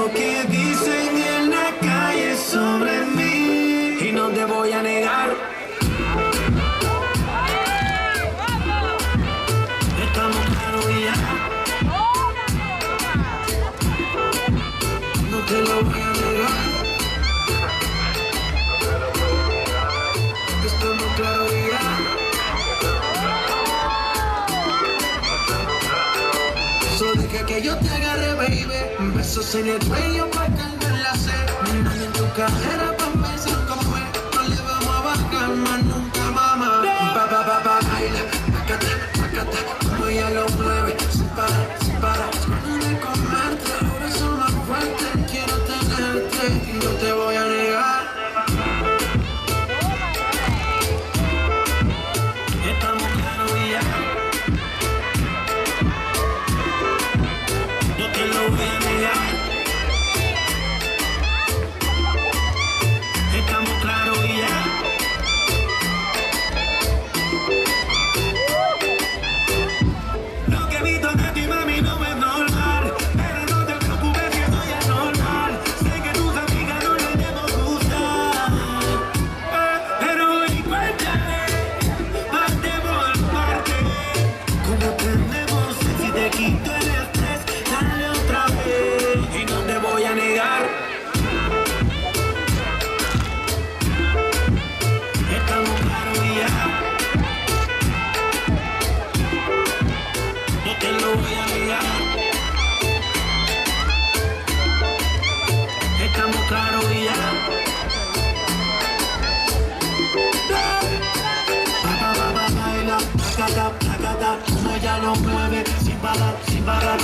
lo que dicen en la calle sobre mí y no te voy a negar. Estamos claros y ya. No te lo voy a negar. Estamos claros y ya. So deja que yo te agarre, baby. Besos en el cuello pa' calmar la sed. Mi mano en tu cadera pa' pensar cómo es. No le vamos a bajar más nunca, mamá. Baila, pacata, como ella lo mueve. Sin parar, cuando me comerte. Ahora son más fuertes, quiero tenerte y no te voy a negar. Estamos claros y ya. No te lo voy a negar. Estamos claros y ya. Lo que he visto de ti, mami, no es normal. Pero no te preocupes que esto ya es normal. Sé que tus amigas no les debo gustar. Pero cuéntame, parte por parte. Como tenemos, si te quito el estrés, dale otra vez. Y no te voy a negar. Estamos claros y ya. No te lo voy a negar. Estamos claros y ya. Baila, placata, como ella lo mueve. Sin parar,